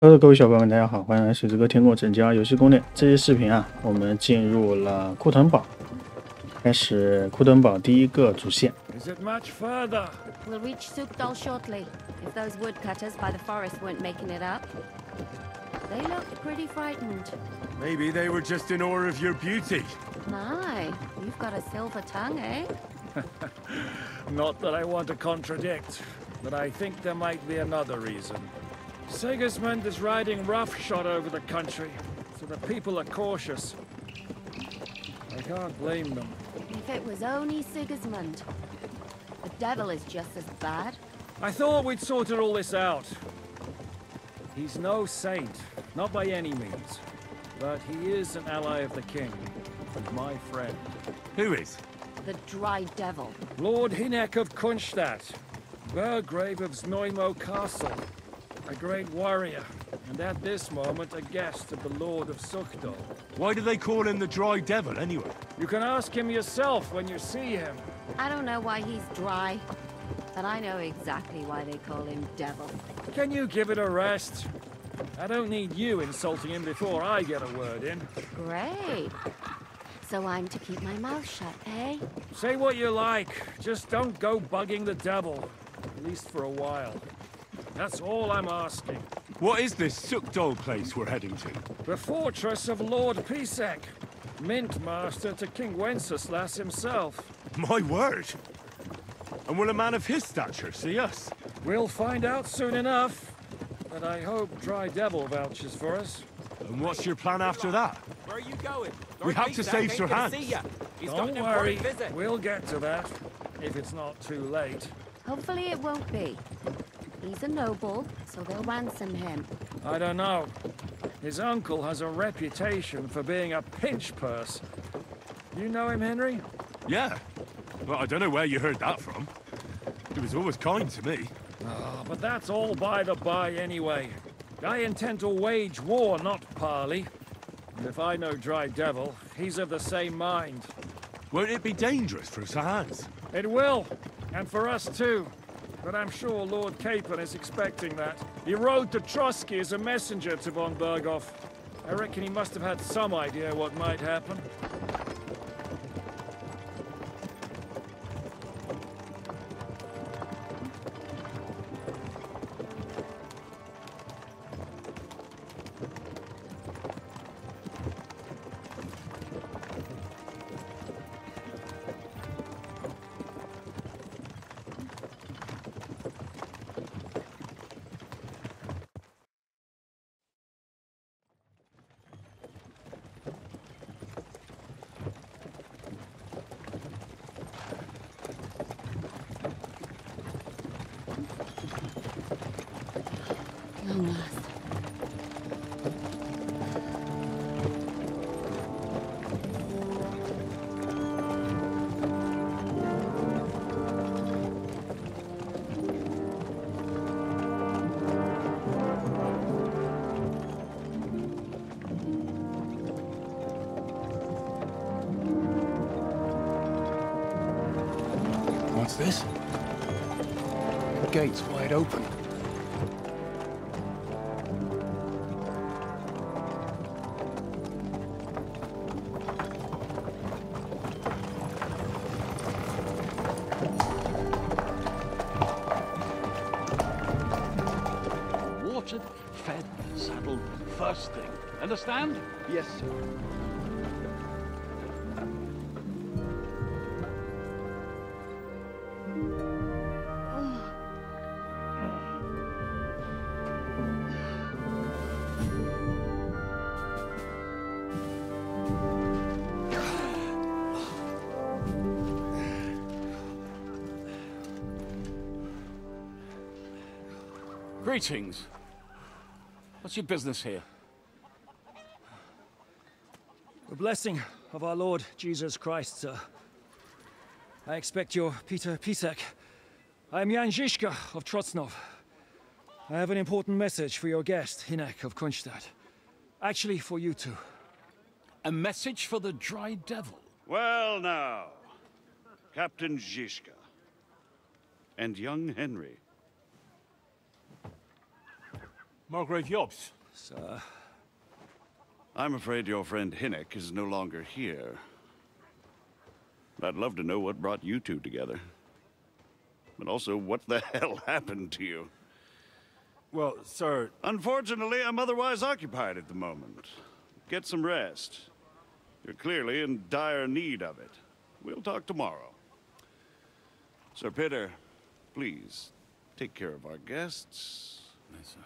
Hello，各位小伙伴们，大家好，欢迎来水之哥天国拯救2游戏攻略。这期视频啊，我们进入了库腾堡，开始库腾堡第一个主线。Is it much further? We'll reach Sukdal shortly, if those woodcutters by the forest weren't making it up. They looked pretty frightened. Maybe they were just in awe of your beauty. My, you've got a silver tongue, eh? Not that I want to contradict, but I think there might be another reason. Sigismund is riding roughshod over the country, so the people are cautious. I can't blame them. If it was only Sigismund. The devil is just as bad. I thought we'd sorted all this out. He's no saint, not by any means. But he is an ally of the king, and my friend. Who is? The dry devil. Lord Hinek of Kunstadt, Burgrave of Znojmo Castle. A great warrior, and at this moment a guest of the Lord of Sukdal. Why do they call him the Dry Devil, anyway? You can ask him yourself when you see him. I don't know why he's dry, but I know exactly why they call him devil. Can you give it a rest? I don't need you insulting him before I get a word in. Great. So I'm to keep my mouth shut, eh? Say what you like, just don't go bugging the devil. At least for a while. That's all I'm asking. What is this Sukdal place we're heading to? The fortress of Lord Pisek, Mint Master to King Wenceslas himself. My word! And will a man of his stature see us? We'll find out soon enough. But I hope Dry Devil vouches for us. And what's your plan after that? Where are you going? We have to save Sir Hans. Don't worry, we'll get to that, if it's not too late. Hopefully it won't be. He's a noble, so they'll ransom him. I don't know. His uncle has a reputation for being a pinch purse. You know him, Henry? Yeah. Well, I don't know where you heard that from. He was always kind to me. Oh, but that's all by the by anyway. I intend to wage war, not parley. And if I know Dry Devil, he's of the same mind. Won't it be dangerous for Sir Hans? It will, and for us too. But I'm sure Lord Capon is expecting that. He rode to Trotsky as a messenger to von Berghoff. I reckon he must have had some idea what might happen. Long last. What's this? The gate's wide open. Watered, fed, saddled, first thing. Understand? Yes, sir. Greetings. What's your business here? The blessing of our Lord Jesus Christ, sir. I expect you're Peter Pisek. I am Jan Žižka of Trocnov. I have an important message for your guest, Hinek of Kunstadt. Actually, for you two. A message for the Dry Devil? Well now, Captain Žižka and young Henry. Margrave Jobs. Sir. I'm afraid your friend Hinnick is no longer here. I'd love to know what brought you two together. But also, what the hell happened to you? Well, sir... Unfortunately, I'm otherwise occupied at the moment. Get some rest. You're clearly in dire need of it. We'll talk tomorrow. Sir Peter, please, take care of our guests. Yes, sir.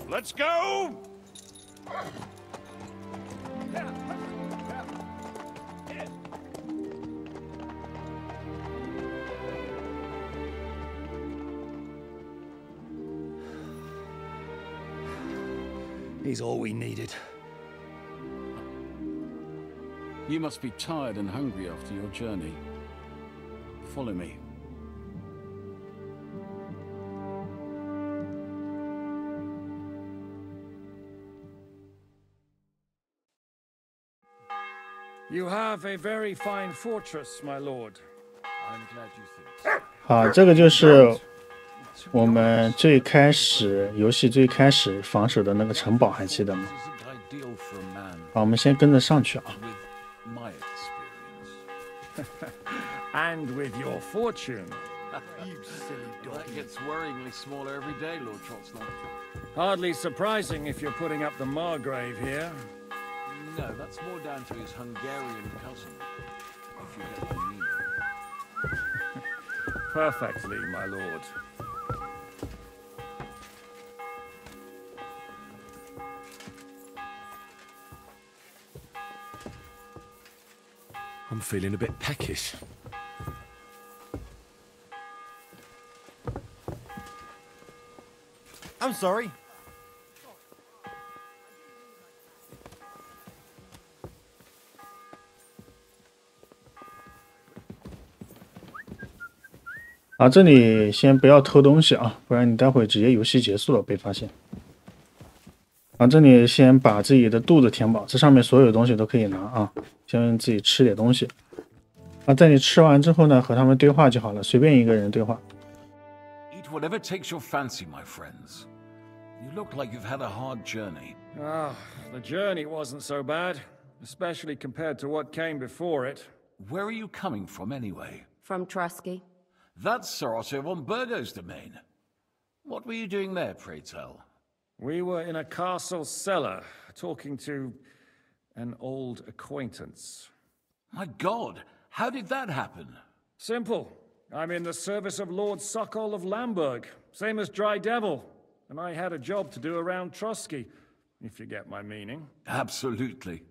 Let's go! He's all we needed. You must be tired and hungry after your journey. Follow me. You have a very fine fortress, my lord. I'm glad you think so. 好，这个就是我们最开始游戏最开始防守的那个城堡，还记得吗？ Isn't ideal for a man 好，我们先跟着上去啊。 with my experience. And with your fortune. That gets worryingly smaller every day, Lord Trotsnell. Hardly surprising if you're putting up the Margrave here. No, that's more down to his Hungarian cousin, if you get my meaning. Perfectly, my lord. I'm feeling a bit peckish. I'm sorry.这里先不要偷东西啊，不然你待会直接游戏结束了被发现。这里先把自己的肚子填饱，这上面所有东西都可以拿啊，先自己吃点东西。在你吃完之后呢，和他们对话就好了，随便一个人对话。 Eat whatever takes your fancy, my friends. You look like you've had a hard journey. Ah, the journey wasn't so bad, especially compared to what came before it. Where are you coming from, anyway? From Trusky. That's Sir Otto von Burgo's domain. What were you doing there, pray tell? We were in a castle cellar, talking to an old acquaintance. My God, how did that happen? Simple. I'm in the service of Lord Sokol of Lamberg, same as Dry Devil, and I had a job to do around Trusky, if you get my meaning. Absolutely.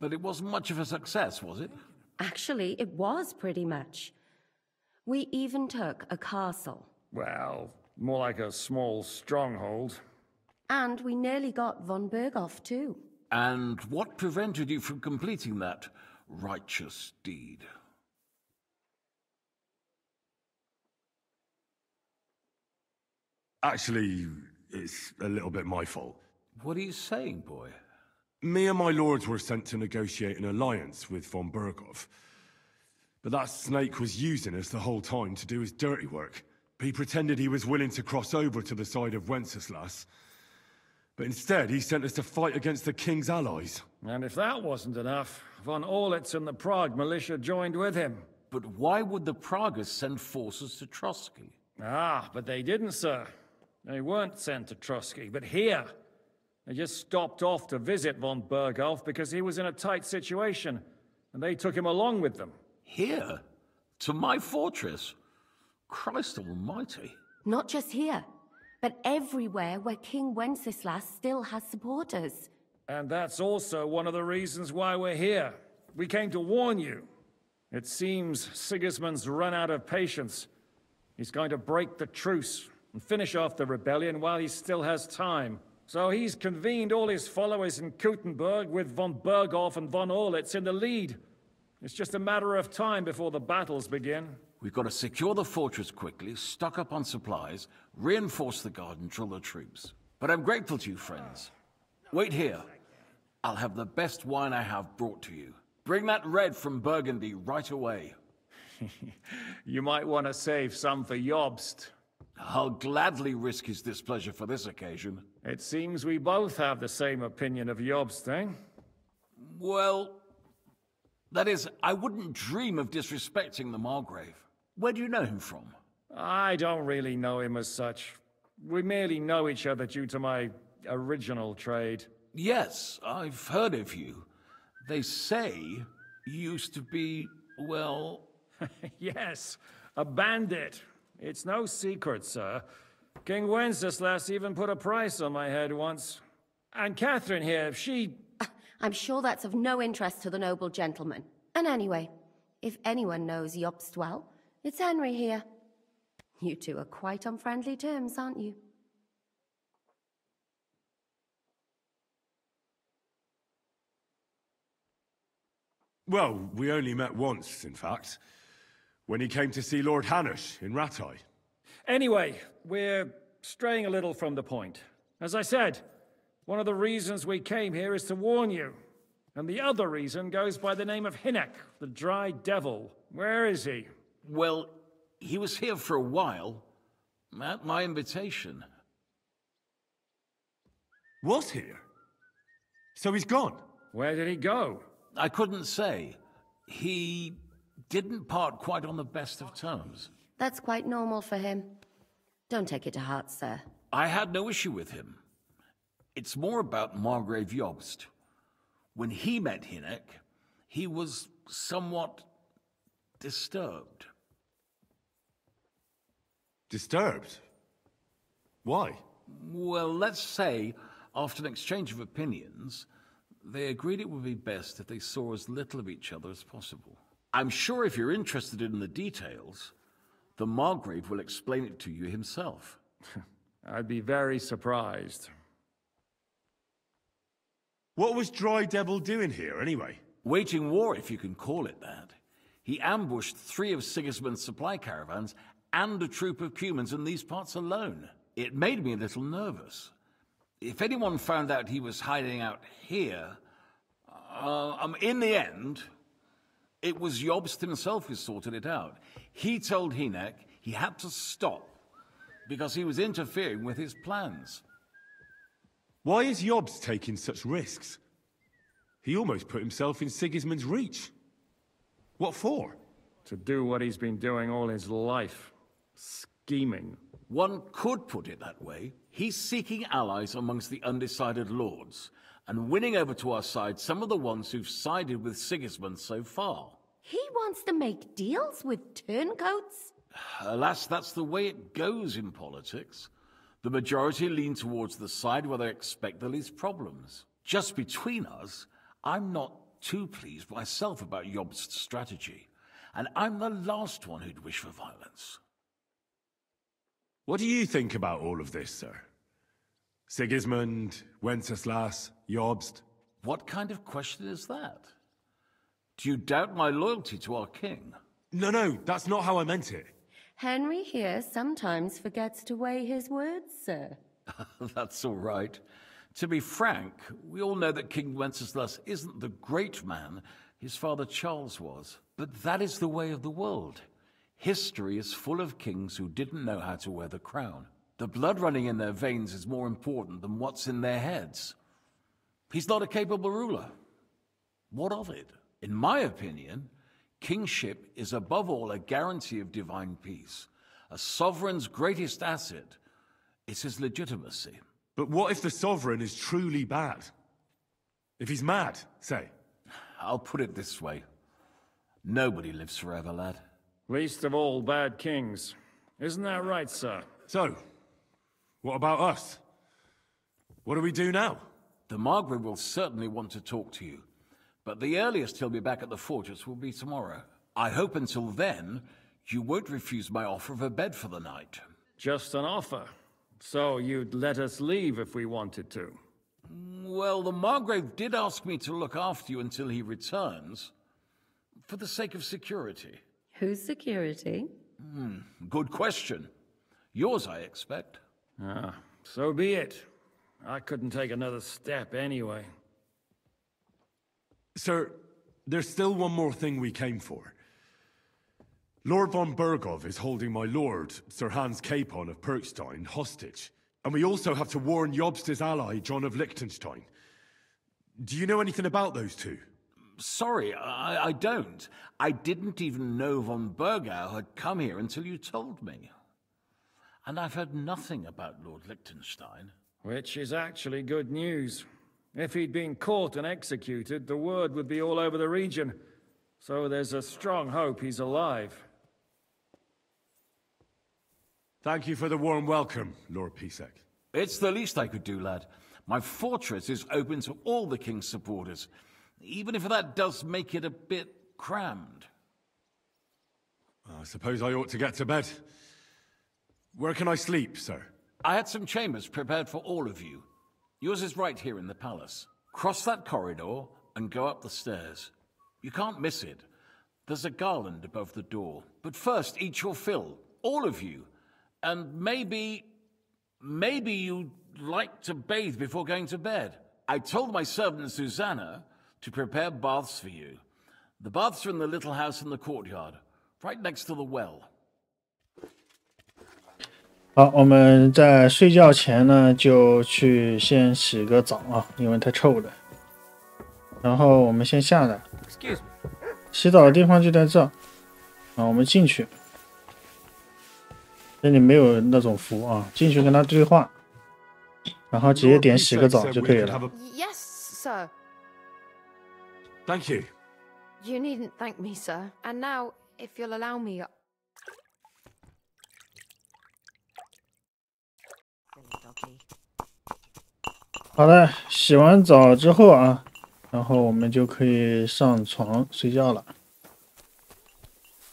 But it wasn't much of a success, was it? Actually, it was pretty much. We even took a castle. Well, more like a small stronghold. And we nearly got von Berghoff, too. And what prevented you from completing that righteous deed? Actually, it's a little bit my fault. What are you saying, boy? Me and my lords were sent to negotiate an alliance with von Berghoff. But that snake was using us the whole time to do his dirty work. He pretended he was willing to cross over to the side of Wenceslas. But instead, he sent us to fight against the king's allies. And if that wasn't enough, von Orlitz and the Prague militia joined with him. But why would the Pragas send forces to Trusky? Ah, but they didn't, sir. They weren't sent to Trusky, but here. They just stopped off to visit von Berghoff because he was in a tight situation, and they took him along with them. Here? To my fortress? Christ almighty. Not just here, but everywhere where King Wenceslas still has supporters. And that's also one of the reasons why we're here. We came to warn you. It seems Sigismund's run out of patience. He's going to break the truce and finish off the rebellion while he still has time. So he's convened all his followers in Kuttenberg with von Berghoff and von Orlitz in the lead. It's just a matter of time before the battles begin. We've got to secure the fortress quickly, stock up on supplies, reinforce the guard and drill the troops. But I'm grateful to you, friends. Wait here. I'll have the best wine I have brought to you. Bring that red from Burgundy right away. You might want to save some for Jobst. I'll gladly risk his displeasure for this occasion. It seems we both have the same opinion of Jobst, eh? Well, that is, I wouldn't dream of disrespecting the Margrave. Where do you know him from? I don't really know him as such. We merely know each other due to my original trade. Yes, I've heard of you. They say you used to be, well... Yes, a bandit. It's no secret, sir. King Wenceslas even put a price on my head once. And Catherine here, she... I'm sure that's of no interest to the noble gentleman. And anyway, if anyone knows Jobst well, it's Henry here. You two are quite on friendly terms, aren't you? Well, we only met once, in fact. When he came to see Lord Hanush in Rattay. Anyway, we're straying a little from the point. As I said, one of the reasons we came here is to warn you. And the other reason goes by the name of Hynek, the Dry Devil. Where is he? Well, he was here for a while, at my invitation. Was here? So he's gone? Where did he go? I couldn't say. He didn't part quite on the best of terms. That's quite normal for him. Don't take it to heart, sir. I had no issue with him. It's more about Margrave Jobst. When he met Hynek, he was somewhat disturbed. Disturbed? Why? Well, let's say, after an exchange of opinions, they agreed it would be best if they saw as little of each other as possible. I'm sure if you're interested in the details, the Margrave will explain it to you himself. I'd be very surprised. What was Dry Devil doing here, anyway? Waging war, if you can call it that. He ambushed 3 of Sigismund's supply caravans and a troop of Cumans in these parts alone. It made me a little nervous. If anyone found out he was hiding out here... in the end, it was Jobst himself who sorted it out. He told Hynek he had to stop because he was interfering with his plans. Why is Jobst taking such risks? He almost put himself in Sigismund's reach. What for? To do what he's been doing all his life. Scheming. One could put it that way. He's seeking allies amongst the undecided lords, and winning over to our side some of the ones who've sided with Sigismund so far. He wants to make deals with turncoats? Alas, that's the way it goes in politics. The majority lean towards the side where they expect the least problems. Just between us, I'm not too pleased myself about Jobst's strategy, and I'm the last one who'd wish for violence. What do you think about all of this, sir? Sigismund, Wenceslas, Jobst? What kind of question is that? Do you doubt my loyalty to our king? No, that's not how I meant it. Henry here sometimes forgets to weigh his words, sir. That's all right. To be frank, we all know that King Wenceslas isn't the great man his father Charles was. But that is the way of the world. History is full of kings who didn't know how to wear the crown. The blood running in their veins is more important than what's in their heads. He's not a capable ruler. What of it? In my opinion, kingship is above all a guarantee of divine peace. A sovereign's greatest asset is his legitimacy. But what if the sovereign is truly bad? If he's mad, say? I'll put it this way. Nobody lives forever, lad. Least of all bad kings. Isn't that right, sir? So, what about us? What do we do now? The Margrave will certainly want to talk to you, but the earliest he'll be back at the fortress will be tomorrow. I hope until then, you won't refuse my offer of a bed for the night. Just an offer. So you'd let us leave if we wanted to? Well, the Margrave did ask me to look after you until he returns, for the sake of security. Whose security? Good question. Yours, I expect. Ah, so be it. I couldn't take another step anyway. Sir, there's still one more thing we came for. Lord von Bergov is holding my lord, Sir Hans Capon of Perkstein, hostage. And we also have to warn Jobster's ally, John of Liechtenstein. Do you know anything about those two? Sorry, I don't. I didn't even know von Bergau had come here until you told me. And I've heard nothing about Lord Liechtenstein. Which is actually good news. If he'd been caught and executed, the word would be all over the region. So there's a strong hope he's alive. Thank you for the warm welcome, Lord Pisek. It's the least I could do, lad. My fortress is open to all the king's supporters, even if that does make it a bit crammed. I suppose I ought to get to bed. Where can I sleep, sir? I had some chambers prepared for all of you. Yours is right here in the palace. Cross that corridor and go up the stairs. You can't miss it. There's a garland above the door. But first, eat your fill, all of you. And maybe you'd like to bathe before going to bed. I told my servant Susanna to prepare baths for you. The baths are in the little house in the courtyard, right next to the well. 好，我们在睡觉前呢，就去先洗个澡啊，因为太臭了。然后我们先下来，洗澡的地方就在这啊，我们进去。这里没有那种符啊，进去跟他对话，然后直接点洗个澡就可以了。Yes, sir. Thank you. You needn't thank me, sir. And now, if you'll allow me... Silly doggy. 好的，洗完澡之后啊，然后我们就可以上床睡觉了。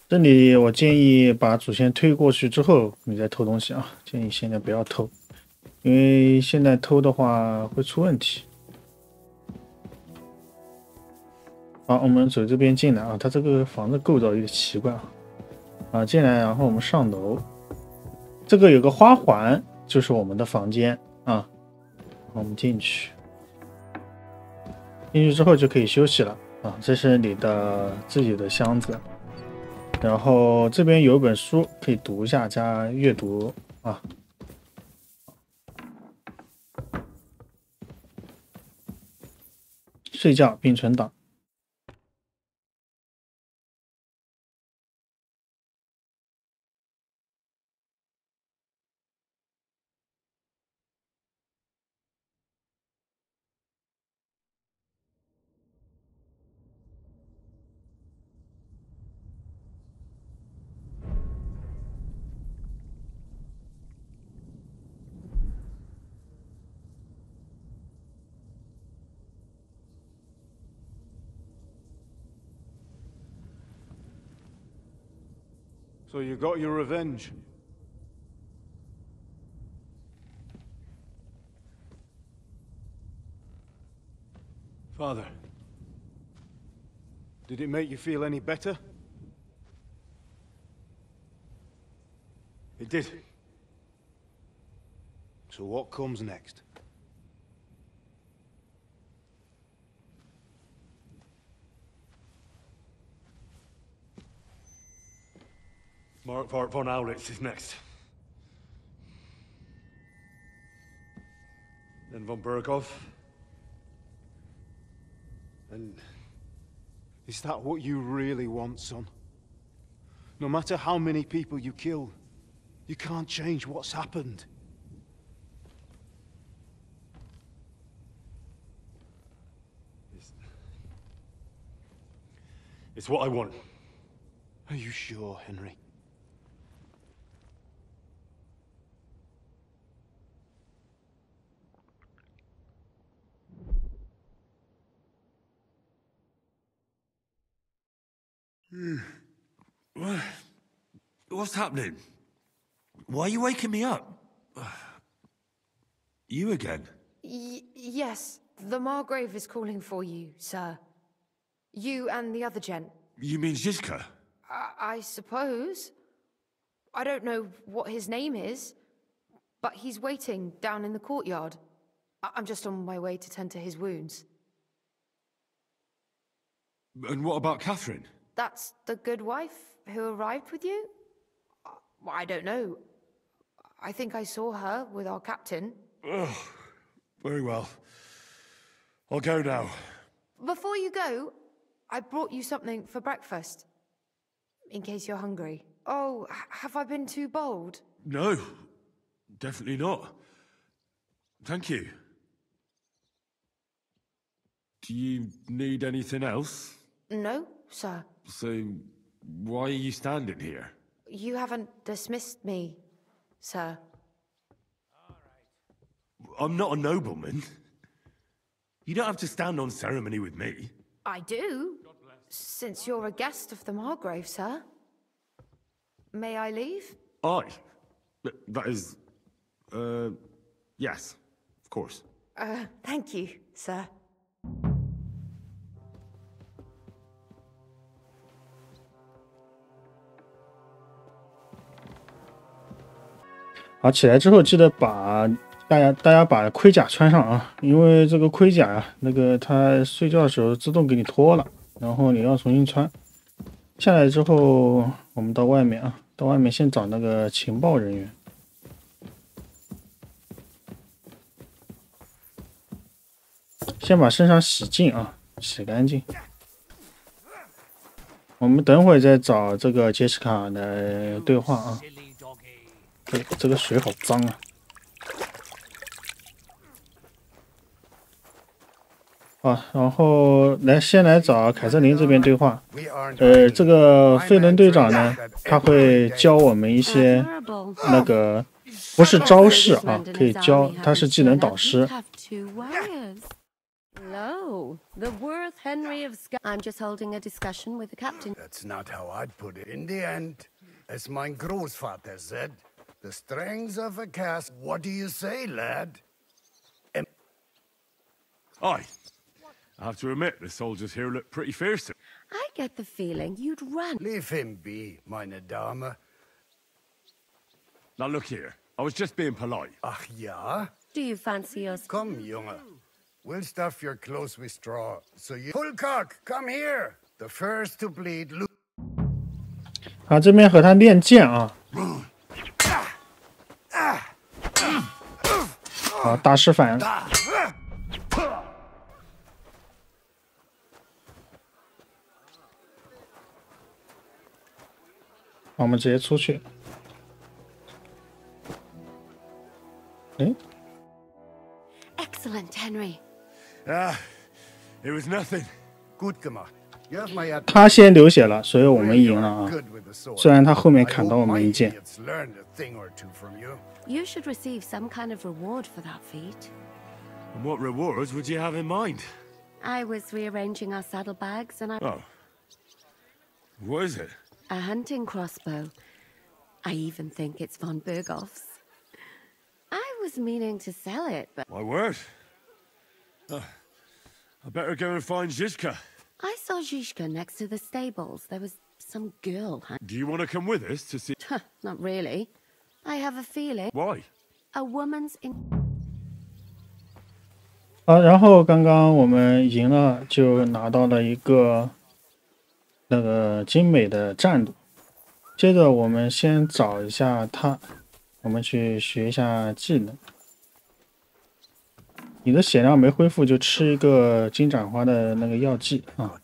这里我建议把主线推过去之后，你再偷东西啊，建议现在不要偷，因为现在偷的话会出问题。好，我们走这边进来啊，它这个房子构造有点奇怪啊，进来，然后我们上楼，这个有个花环，就是我们的房间啊，我们进去，进去之后就可以休息了啊，这是你的自己的箱子。然后这边有一本书可以读一下加阅读啊。睡觉并存档。So you got your revenge? Father, did it make you feel any better? It did. So what comes next? Mark von Aulitz is next. Then von Bergov. And is that what you really want, son? No matter how many people you kill, you can't change what's happened. It's what I want. Are you sure, Henry? What's happening? Why are you waking me up? You again? Yes, the Margrave is calling for you, sir. You and the other gent. You mean Zizka? I suppose. I don't know what his name is, but he's waiting down in the courtyard. I'm just on my way to tend to his wounds. And what about Catherine? That's the good wife, who arrived with you? I don't know. I think I saw her with our captain. Oh, very well. I'll go now. Before you go, I brought you something for breakfast. In case you're hungry. Oh, have I been too bold? No, definitely not. Thank you. Do you need anything else? No, sir. So, why are you standing here? You haven't dismissed me, sir. I'm not a nobleman. You don't have to stand on ceremony with me. I do, since you're a guest of the Margrave, sir. May I leave? That is... yes, of course. Thank you, sir. 好，起来之后记得把大家把盔甲穿上啊，因为这个盔甲啊，那个它睡觉的时候自动给你脱了，然后你要重新穿。下来之后，我们到外面啊，到外面先找那个情报人员。先把身上洗净啊，洗干净。我们等会儿再找这个杰西卡来对话啊。这个水好脏啊！啊，然后先来找凯瑟琳这边对话。这个费伦队长呢，他会教我们一些那个不是招式啊，可以教，他是技能导师。Hello, the worth Henry of Sky. I'm just holding a discussion with the captain. That's not how I'd put it. In the end, as my Großvater said, the strings of a cast. What do you say, lad? I have to admit, the soldiers here look pretty fearsome. I get the feeling you'd run. Leave him be, meine Dame. Now look here, I was just being polite. Ach ja? Do you fancy us? Komm, Junge. We'll stuff your clothes with straw. So you... Pulcock, come here. The first to bleed... 啊，这边和他练剑啊。好，大师反。我们直接出去。哎 Excellent, Henry. It was nothing. Gut gemacht. You have my 他先流血了，所以我们赢了啊。虽然他后面砍到我们一剑。You should receive some kind of reward for that feat. And what rewards would you have in mind? I was rearranging our saddlebags and I... Oh. What is it? A hunting crossbow. I even think it's von Berghoff's. I was meaning to sell it, but... My word. I better go and find Zizka. I saw Zizka next to the stables. There was some girl. Do you want to come with us to see... Not really. I have a feeling... Why? A woman's in... 啊，然后刚刚我们赢了，就拿到了一个那个精美的战弩。接着我们先找一下他，我们去学一下技能。你的血量没恢复，就吃一个金盏花的那个药剂啊。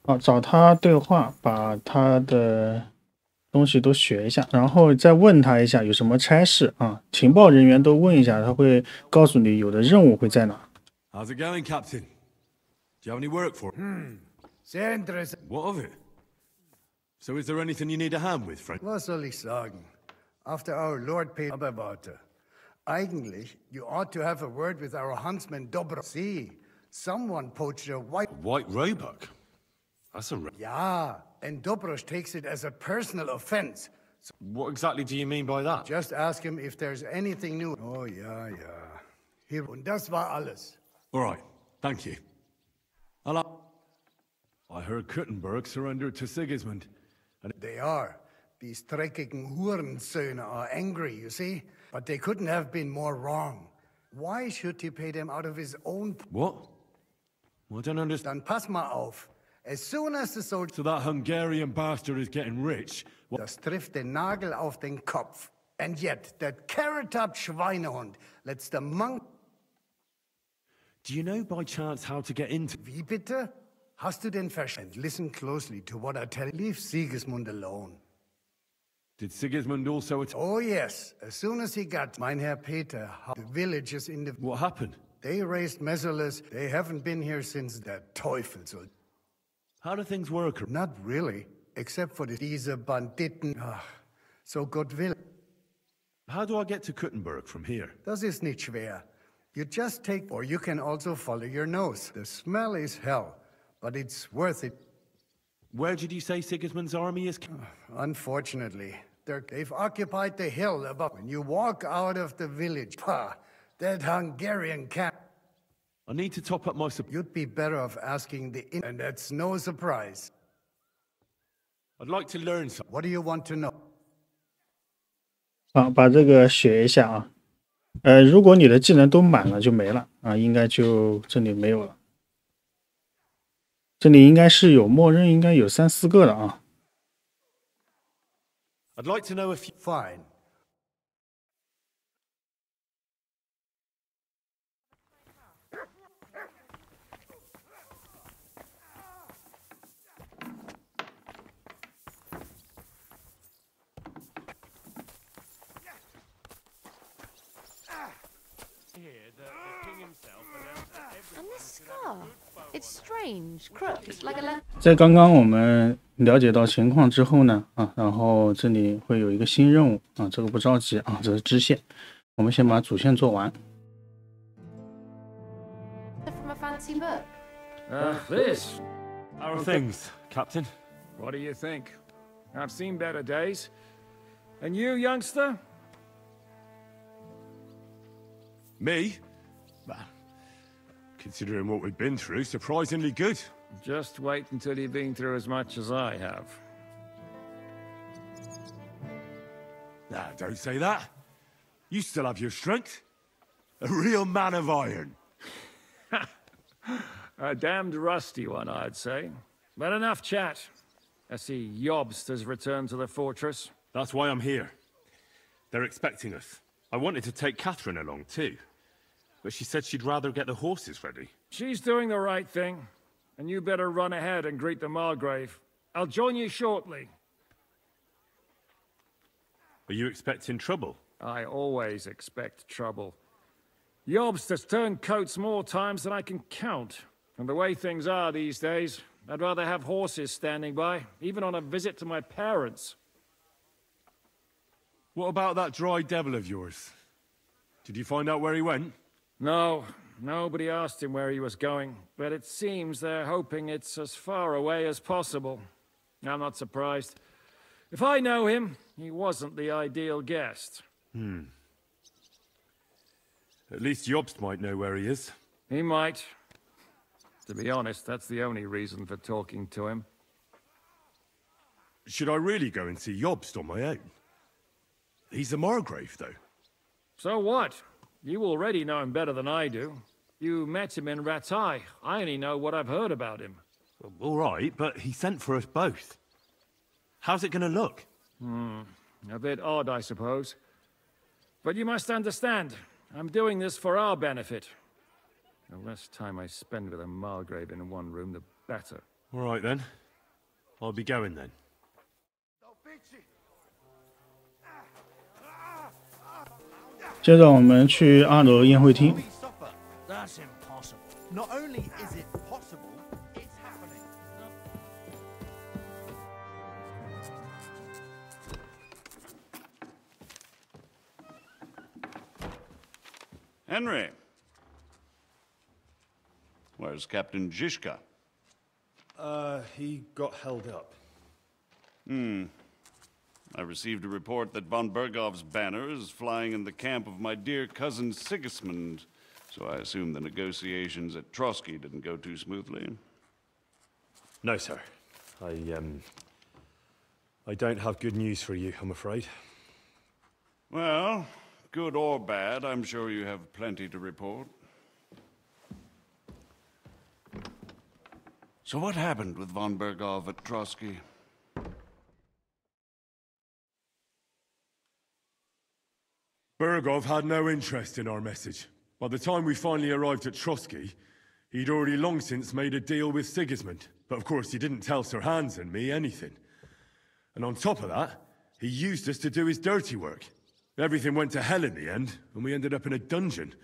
好，找他对话，把他的东西都学一下，然后再问他一下有什么差事啊。情报人员都问一下，他会告诉你有的任务会在哪。How's it going, Captain? Do you have any work for it? Sehr interessant. What of it? So is there anything you need a hand with, Frank? Was soll ich sagen? After our Lord paid... Aber warte. Eigentlich, you ought to have a word with our huntsman Dobro. See, someone poached a white... White roebuck? That's a... Yeah, and Dobrosch takes it as a personal offense. So what exactly do you mean by that? Just ask him if there's anything new. Oh, ja. Hier, und das war alles. All right, thank you. I heard Kuttenberg surrendered to Sigismund. And they are. These dreckigen Hurensöhne are angry, you see? But they couldn't have been more wrong. Why should he pay them out of his own... What? Well, I don't understand. Dann pass mal auf. As soon as the soldier... So that Hungarian bastard is getting rich? Das trifft den Nagel auf den Kopf. And yet, that carrot-top Schweinehund lets the monk... Do you know by chance how to get into... Wie bitte? Hast du den Verstand? Listen closely to what I tell you. Leave Sigismund alone. Did Sigismund also... Oh, yes. As soon as he got mein Herr Peter, the villagers in the... What happened? They raised meserless. They haven't been here since the Teufel. How do things work? Not really. Except for diese Banditen. So Gott will. How do I get to Kuttenberg from here? Das ist nicht schwer. You just take... Or you can also follow your nose. The smell is hell. But it's worth it. Where did you say Sigismund's army is? Unfortunately, they've occupied the hill above. When you walk out of the village, that Hungarian camp. I need to top up my supply. You'd be better off asking the inn, and that's no surprise. I'd like to learn something. What do you want to know? 好，把这个学一下啊。如果你的技能都满了就没了啊，应该就这里没有了。这里应该是有默认，应该有3、4个的啊。I'd like to know if you... Fine. And this scar, it's strange, crooked, like a... 在刚刚我们了解到情况之后呢，然后这里会有一个新任务啊，这个不着急啊，这是支线，我们先把主线做完。From a fancy book. This. How are things, Captain? What do you think? I've seen better days. And you, youngster? Me? Well, considering what we've been through, surprisingly good. Just wait until you've been through as much as I have. Nah, don't say that. You still have your strength. A real man of iron. A damned rusty one, I'd say. But enough chat. I see Jobst has returned to the fortress. That's why I'm here. They're expecting us. I wanted to take Catherine along too, but she said she'd rather get the horses ready. She's doing the right thing, and you better run ahead and greet the Margrave. I'll join you shortly. Are you expecting trouble? I always expect trouble. Jobst has turned coats more times than I can count. And the way things are these days, I'd rather have horses standing by, even on a visit to my parents. What about that dry devil of yours? Did you find out where he went? No, nobody asked him where he was going, but it seems they're hoping it's as far away as possible. I'm not surprised. If I know him, he wasn't the ideal guest. At least Jobst might know where he is. He might. To be honest, that's the only reason for talking to him. Should I really go and see Jobst on my own? He's a Margrave, though. So what? You already know him better than I do. You met him in Ratai. I only know what I've heard about him. Well, all right, but he sent for us both. How's it going to look? A bit odd, I suppose. But you must understand, I'm doing this for our benefit. The less time I spend with a Margrave in one room, the better. All right, then. I'll be going, then. 接着我们去2楼宴会厅。 That's impossible. Not only is it possible, it's happening. Henry. Where's Captain Zizka? He got held up. I received a report that von Bergov's banner is flying in the camp of my dear cousin Sigismund, so I assume the negotiations at Trotsky didn't go too smoothly. No, sir. I don't have good news for you, I'm afraid. Well, Good or bad, I'm sure you have plenty to report. So what happened with von Berghoff at Trotsky? Berghoff had no interest in our message. By the time we finally arrived at Trotsky, he'd already long since made a deal with Sigismund. But of course, he didn't tell Sir Hans and me anything. And on top of that, he used us to do his dirty work. Everything went to hell in the end, and we ended up in a dungeon.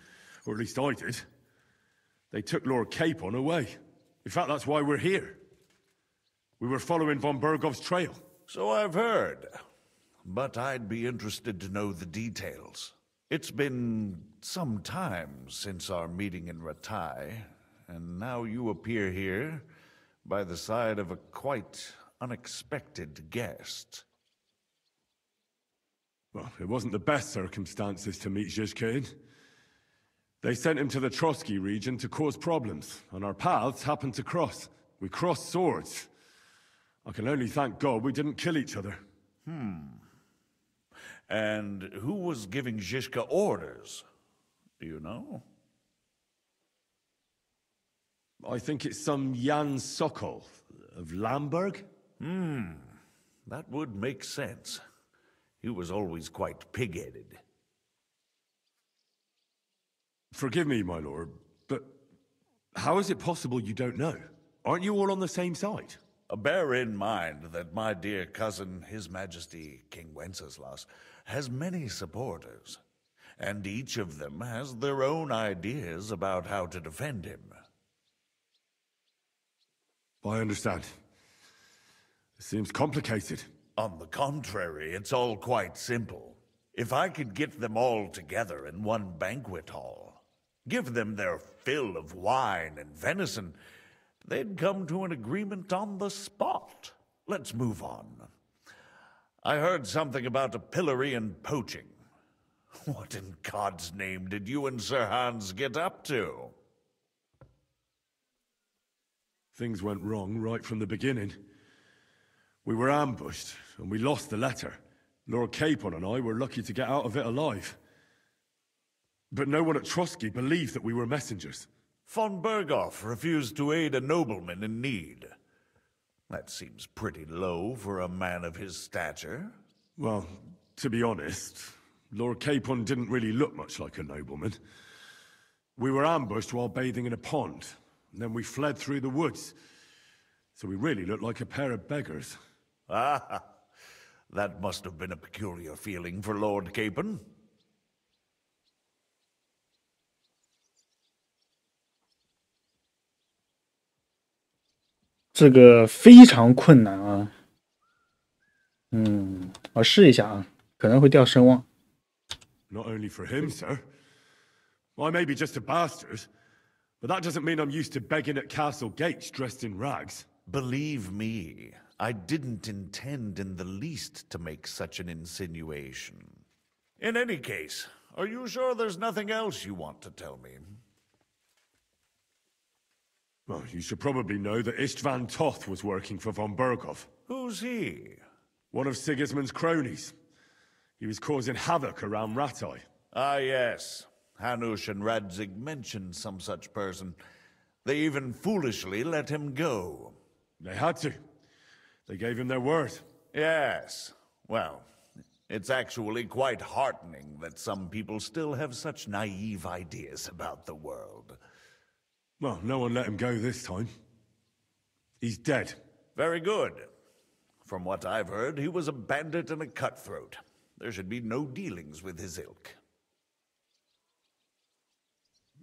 Or at least I did. They took Lord Capon away. In fact, that's why we're here. We were following von Berghoff's trail. So I've heard. But I'd be interested to know the details. It's been some time since our meeting in Ratai, and now you appear here by the side of a quite unexpected guest. Well, it wasn't the best circumstances to meet Zhizka in. They sent him to the Trotsky region to cause problems, and our paths happened to cross. We crossed swords. I can only thank God we didn't kill each other. And who was giving Zhizka orders? Do you know? I think it's some Jan Sokol of Lamberg. That would make sense. He was always quite pig-headed. Forgive me, my lord, but how is it possible you don't know? Aren't you all on the same side? Bear in mind that my dear cousin, His Majesty King Wenceslas, has many supporters, and each of them has their own ideas about how to defend him. I understand. It seems complicated. On the contrary, it's all quite simple. If I could get them all together in one banquet hall, give them their fill of wine and venison, they'd come to an agreement on the spot. Let's move on. I heard something about a pillory and poaching. What in God's name did you and Sir Hans get up to? Things went wrong right from the beginning. We were ambushed, and we lost the letter. Lord Capon and I were lucky to get out of it alive. But no one at Trotsky believed that we were messengers. Von Berghoff refused to aid a nobleman in need. That seems pretty low for a man of his stature. Well, to be honest, Lord Capon didn't really look much like a nobleman. We were ambushed while bathing in a pond, and then we fled through the woods. So we really looked like a pair of beggars. Ah, that must have been a peculiar feeling for Lord Capon.这个非常困难啊。我试一下啊，可能会掉声望。Not only for him, sir. I may be just a bastard, but that doesn't mean I'm used to begging at castle gates dressed in rags. Believe me, I didn't intend in the least to make such an insinuation. In any case, are you sure there's nothing else you want to tell me? Well, you should probably know that Istvan Toth was working for von Berghoff. Who's he? One of Sigismund's cronies. He was causing havoc around Ratai. Ah, yes. Hanush and Radzig mentioned some such person. They even foolishly let him go. They had to. They gave him their word. Yes. Well, it's actually quite heartening that some people still have such naive ideas about the world. Well, no one let him go this time. He's dead. Very good. From what I've heard, he was a bandit and a cutthroat. There should be no dealings with his ilk.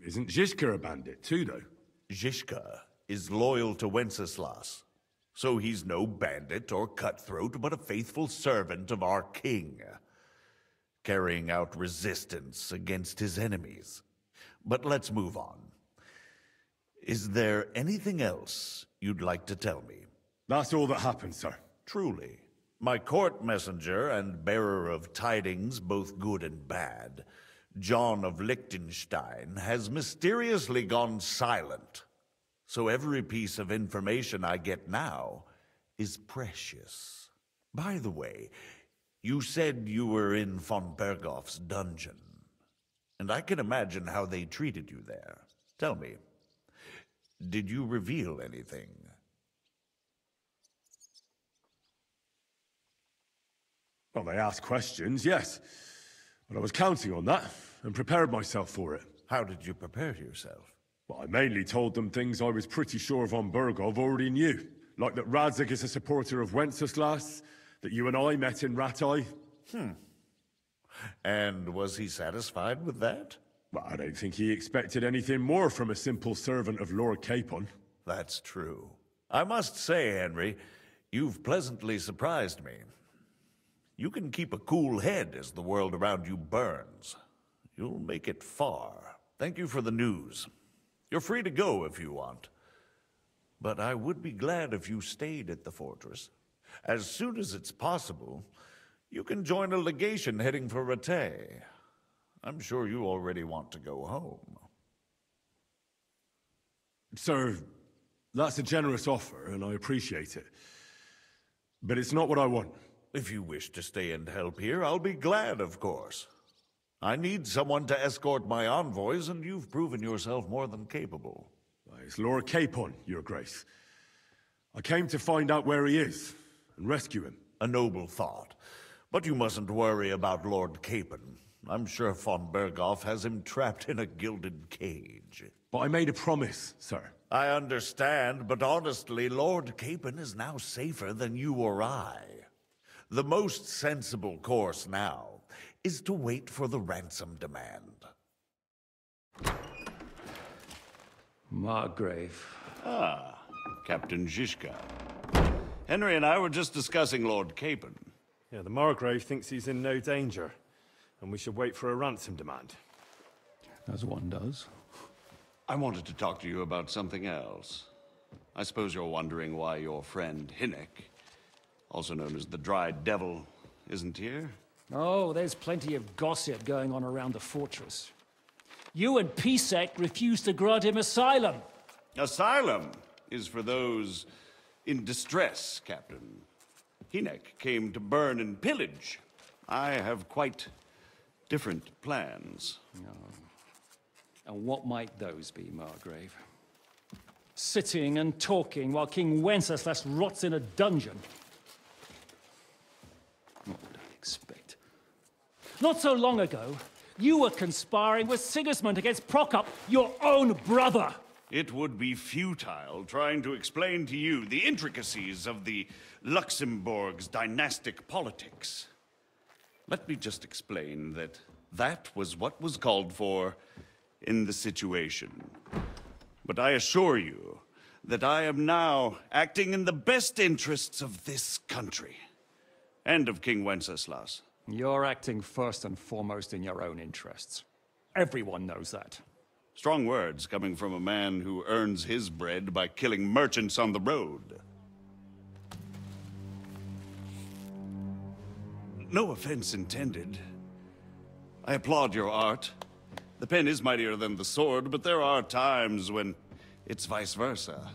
Isn't Zhizka a bandit too, though? Zhizka is loyal to Wenceslas. So he's no bandit or cutthroat, but a faithful servant of our king, carrying out resistance against his enemies. But let's move on. Is there anything else you'd like to tell me? That's all that happened, sir. Truly. My court messenger and bearer of tidings, both good and bad, John of Liechtenstein, has mysteriously gone silent. So every piece of information I get now is precious. By the way, you said you were in von Berghoff's dungeon. and I can imagine how they treated you there. Tell me, did you reveal anything? Well, they asked questions, yes. But I was counting on that, and prepared myself for it. How did you prepare yourself? Well, I mainly told them things I was pretty sure von Bergov already knew. Like that Radzig is a supporter of Wenceslas, that you and I met in Ratai. And was he satisfied with that? Well, I don't think he expected anything more from a simple servant of Lord Capon. That's true. I must say, Henry, you've pleasantly surprised me. You can keep a cool head as the world around you burns. You'll make it far. Thank you for the news. You're free to go if you want. But I would be glad if you stayed at the fortress. As soon as it's possible, you can join a legation heading for Rattay. I'm sure you already want to go home. Sir, that's a generous offer, and I appreciate it. But it's not what I want. If you wish to stay and help here, I'll be glad, of course. I need someone to escort my envoys, and you've proven yourself more than capable. It's Lord Capon, Your Grace. I came to find out where he is, and rescue him. A noble thought. But you mustn't worry about Lord Capon. I'm sure von Berghoff has him trapped in a gilded cage. But I made a promise, sir. I understand, but honestly, Lord Capon is now safer than you or I. The most sensible course now is to wait for the ransom demand. Margrave. Ah, Captain Zizka. Henry and I were just discussing Lord Capon. Yeah, the Margrave thinks he's in no danger, and we should wait for a ransom demand. As one does. I wanted to talk to you about something else. I suppose you're wondering why your friend Hinek, also known as the Dried Devil, isn't here? Oh, there's plenty of gossip going on around the fortress. You and Pisek refused to grant him asylum. Asylum is for those in distress, Captain. Hinek came to burn and pillage. I have quite different plans. And what might those be, Margrave? Sitting and talking while King Wenceslas rots in a dungeon. What would I expect? Not so long ago, you were conspiring with Sigismund against Prokop, your own brother. It would be futile trying to explain to you the intricacies of the Luxembourg's dynastic politics. Let me just explain that that was what was called for in the situation. But I assure you that I am now acting in the best interests of this country and of King Wenceslas. You're acting first and foremost in your own interests. Everyone knows that. Strong words coming from a man who earns his bread by killing merchants on the road. No offense intended. I applaud your art. The pen is mightier than the sword, but there are times when it's vice versa.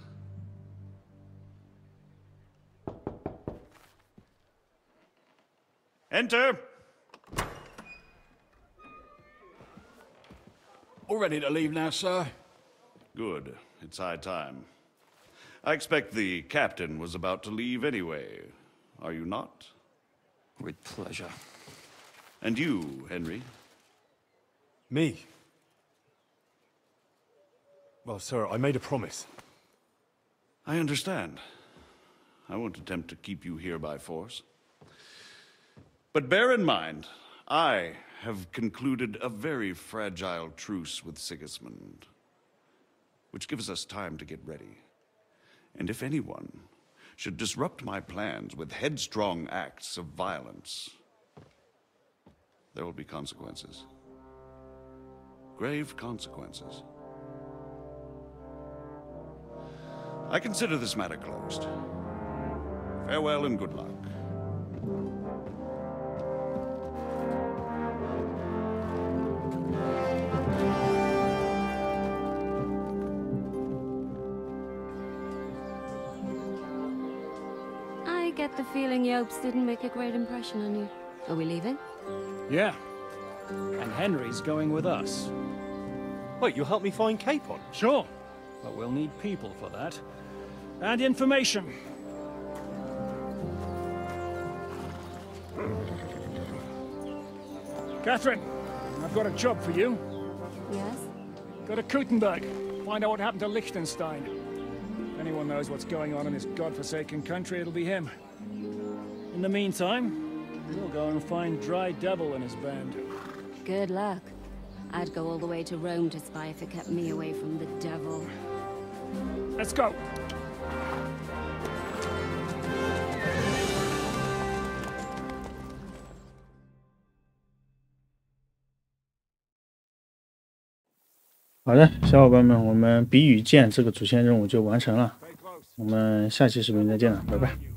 Enter! All ready to leave now, sir? Good. It's high time. I expect the captain was about to leave anyway. Are you not? With pleasure. And you, Henry? Me? Well, sir, I made a promise. I understand. I won't attempt to keep you here by force. But bear in mind, I have concluded a very fragile truce with Sigismund, which gives us time to get ready. And if anyone should disrupt my plans with headstrong acts of violence, there will be consequences. Grave consequences. I consider this matter closed. Farewell and good luck. I get the feeling Yopes didn't make a great impression on you. Are we leaving? Yeah. And Henry's going with us. Wait, you'll help me find Capon? Sure, but we'll need people for that. And information. Catherine, I've got a job for you. Yes? Go to Kuttenberg. Find out what happened to Liechtenstein. If anyone knows what's going on in this godforsaken country, it'll be him. In the meantime, we'll go and find Dry Devil and his band. Good luck. I'd go all the way to Rome to spy if it kept me away from the devil. Let's go!好的，小伙伴们，我们笔与剑这个主线任务就完成了。我们下期视频再见了，拜拜。